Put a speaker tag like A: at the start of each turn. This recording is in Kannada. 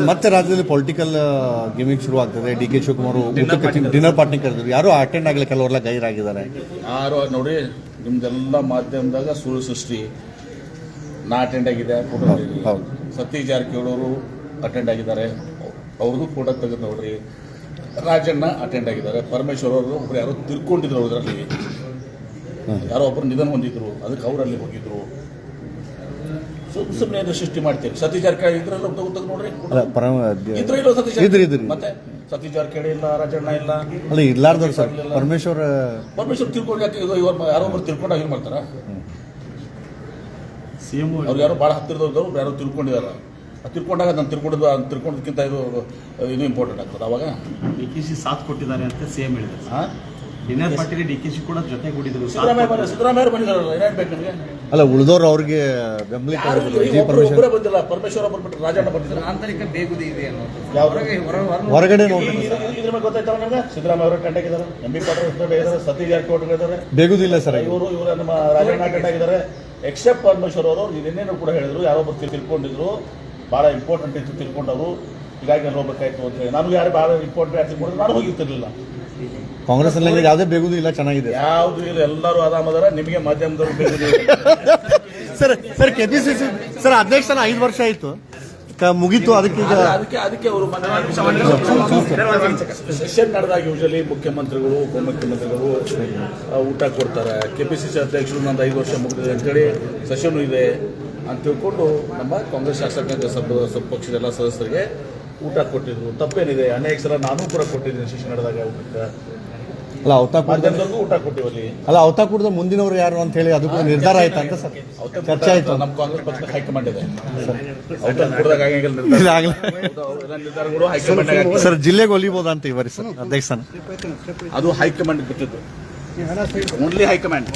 A: ಮತ್ತೆ ರಾಜ್ಯದಲ್ಲಿ ಪೊಲಿಟಿಕಲ್ ಗೇಮಿಂಗ್ ಶುರು ಆಗ್ತದೆ. D K Shivakumar dinner party ಕರೆದ್ರು, ಯಾರು ಅಟೆಂಡ್ ಆಗಲಿ, ಕೆಲವರೆಲ್ಲ ಗೈರಾಗಿದ್ದಾರೆ.
B: ಯಾರು ನೋಡಿ, ನಿಮ್ದೆಲ್ಲ ಮಾಧ್ಯಮದಾಗ ಸುಳ್ಳು ಸೃಷ್ಟಿ. ನಾ ಅಟೆಂಡ್ ಆಗಿದೆ, ಫೋಟೋ
A: ಹೌದು.
B: ಸತೀಶ್ ಜಾರಕಿಹೊಳಿ ಅವರು ಅಟೆಂಡ್ ಆಗಿದ್ದಾರೆ, ಅವ್ರದ್ದು ಫೋಟೋ ತೆಗೆದು ನೋಡ್ರಿ. ರಾಜಣ್ಣ ಅಟೆಂಡ್ ಆಗಿದ್ದಾರೆ. ಪರಮೇಶ್ವರ್ ಅವರು ಒಬ್ರು ಯಾರೋ ತಿರ್ಕೊಂಡಿದ್ರು, ಅದರಲ್ಲಿ ಯಾರೋ ಒಬ್ಬರು ನಿಧನ ಹೊಂದಿದ್ರು, ಅದಕ್ಕೆ ಅವರಲ್ಲಿ ಹೋಗಿದ್ರು. ಸುಮ್ಮನೆ ಅದು ಸೃಷ್ಟಿ ಮಾಡ್ತೀರಿ. ಸತೀಶ್ ಜಾರಕಿಹೊಳಿ ಇದ್ರೆಲ್ಲ ತೆಗೆದು ನೋಡ್ರಿ. ಇದ್ರು ಇಲ್ಲ ಸತೀಶ್ ಜಾರಕಿಹೊಳಿ, ಮತ್ತೆ ಸತೀಶ್ ಜಾರಕಿಹೊಳಿ ಇಲ್ಲ, ರಾಜಣ್ಣ ಇಲ್ಲ,
A: ಅಲ್ಲ ಇರ್ಲಾರ್ದವ್ರು ಸರ್. ಪರಮೇಶ್ವರ್
B: ತಿಳ್ಕೊಂಡು ಯಾಕೆ ಯಾರೋ ಒಬ್ರು ತಿಳ್ಕೊಂಡಾಗ ಏನು ಮಾಡ್ತಾರ? ಅವ್ರು ಯಾರೋ ಭಾಳ ಹತ್ತಿರದವ್ರು ಯಾರೋ ತಿಳ್ಕೊಂಡಿದ್ದಾರೆ. ತಿಳ್ಕೊಂಡಾಗ ನಾನು ತಿಳ್ಕೊಂಡದಕ್ಕಿಂತ ಇದು ಇಂಪಾರ್ಟೆಂಟ್ ಆಗ್ತದೆ. ಅವಾಗ
C: DKC ಸಾಥ್ ಕೊಟ್ಟಿದ್ದಾರೆ ಅಂತ ಸಿಎಂ ಹೇಳಿದ್ರು. ಡಿನ್ನರ್ ಪಾರ್ಟಿಗೆ DKC ಕೂಡ ಜೊತೆಗೂಡಿದ್ರು.
B: ಸಿದ್ದರಾಮಯ್ಯ ಬಂದಿದ್ದಾರಲ್ಲ, ಏನೇನು ಬೇಕು ನಿಮಗೆ?
A: ಅಲ್ಲ ಉಳಿದವ್ರು ಅವ್ರಿಗೆ ಬೆಂಬಲಿತ
B: ಒಬ್ಬರೇ ಬಂದಿಲ್ಲ. ಪರಮೇಶ್ವರ ಬಂದ್ಬಿಟ್ಟು ರಾಜಣ್ಣ ಬಂದಿದ್ದಾರೆ.
C: ಆಂತರಿಕ ಬೇಗುದಿ ಇದೆ
A: ಹೊರಗಡೆ ನೋಡಿ.
B: ಇದ್ರ ಮೇಲೆ ಗೊತ್ತಾಯ್ತಾವ ನಿಮಗೆ? ಸಿದ್ದರಾಮಯ್ಯ ಅವರು ಅಟೆಂಡ್ ಆಗಿದ್ದಾರೆ, ಎಂ ಬಿ ಪಾಟೀಲ್ ಇದ್ದಾರೆ, ಸತೀಶ್ ಜಾರಕಿಹೊಳಿ ಇದ್ದಾರೆ,
A: ಬೇಗುದಿಲ್ಲ ಸರ್.
B: ಇವರು ನಮ್ಮ ರಾಜಣ್ಣ ಅಟೆಂಡ್ ಆಗಿದ್ದಾರೆ. ಎಕ್ಸೆಪ್ಟ್ ಪರಮೇಶ್ವರ್ ಅವರು ಇನ್ನೇನು ಕೂಡ ಹೇಳಿದ್ರು, ಯಾರೊಬ್ಬರು ತಿಳ್ಕೊಂಡಿದ್ರು, ಭಾಳ ಇಂಪಾರ್ಟೆಂಟ್ ಇತ್ತು ತಿಳ್ಕೊಂಡವರು, ಹೀಗಾಗಿ ನಾನು ಹೋಗ್ಬೇಕಾಯ್ತು ಅಂತ ಹೇಳಿ. ನನಗೆ ಯಾರು ಭಾಳ ಇಂಪಾರ್ಟೆಂಟ್ ಯಾರು ತಿಳ್ಕೊಂಡ್ರು ನಾನು ಹೋಗಿರ್ತಿರ್ಲಿಲ್ಲ.
A: ಕಾಂಗ್ರೆಸ್ ಅಲ್ಲಿ ಯಾವುದೇ ಬೇಗುದು ಇಲ್ಲ, ಚೆನ್ನಾಗಿದೆ.
B: ಯಾವುದು ಇಲ್ಲ, ಎಲ್ಲರೂ ಆರಾಮದಾರ. ನಿಮಗೆ ಮಾಧ್ಯಮದವರು ಬೇಗುದಿ
A: ಸರ್. ಸರ್ ಕೆಪಿಸಿಸಿ ಸರ್ ಅಧ್ಯಕ್ಷನ 5 ವರ್ಷ ಆಯ್ತು, ಮುಗೀತು. ಅದಕ್ಕೆ
B: ಅವರು ಸೆಷನ್ ನಡೆದಾಗ ಯೂಶಲಿ ಮುಖ್ಯಮಂತ್ರಿಗಳು, ಉಪಮುಖ್ಯಮಂತ್ರಿಗಳು ಊಟ ಕೊಡ್ತಾರೆ. ಕೆಪಿಸಿಸಿ ಅಧ್ಯಕ್ಷರು ನಂದು 5 ವರ್ಷ ಮುಗಿದಿದೆ ಅಂತೇಳಿ ಸೆಷನ್ ಇದೆ ಅಂತ ತಿಳ್ಕೊಂಡು ನಮ್ಮ ಕಾಂಗ್ರೆಸ್ ಶಾಸಕಾಂಗ ಪಕ್ಷದ ಎಲ್ಲ ಸದಸ್ಯರಿಗೆ ಊಟ ಕೊಟ್ಟಿದ್ರು. ತಪ್ಪೇನಿದೆ? ಅನೇಕ ಸಲ ನಾನು ಕೂಡ ಕೊಟ್ಟಿದ್ದೀನಿ ಸೆಷನ್ ನಡೆದಾಗ ಊಟಕ್ಕೆ.
A: ಅಲ್ಲ
B: ಮಾಧ್ಯಮದವ್ರಿಗೂ ಊಟ ಕೊಟ್ಟಿವಲ್ಲಿ.
A: ಅಲ್ಲ ಅವತಾಕೂಡದ ಮುಂದಿನವರು ಯಾರು ಅಂತ ಹೇಳಿ ಅದು ಕೂಡ ನಿರ್ಧಾರ ಆಯ್ತು ಅಂತ ಸರ್ ಚರ್ಚೆ ಆಯ್ತು.
B: ನಮ್ಮ ಕಾಂಗ್ರೆಸ್ ಪಕ್ಷದ ಹೈಕಮಾಂಡ್ ಇದೆ. ಅವತಾಕೂಡದಾಗ ನಿರ್ಧಾರಗಳು ಹೈಕಮಾಂಡ್.
A: ಸರ್ ಜಿಲ್ಲೆಗೆ ಒಲಿಬಹುದಾ ಅಂತ ಇವರಿ ಸರ್ ಅಧ್ಯಕ್ಷನ?
B: ಅದು ಹೈಕಮಾಂಡ್ ಬಿಟ್ಟಿದ್ದು, ಓನ್ಲಿ ಹೈಕಮಾಂಡ್.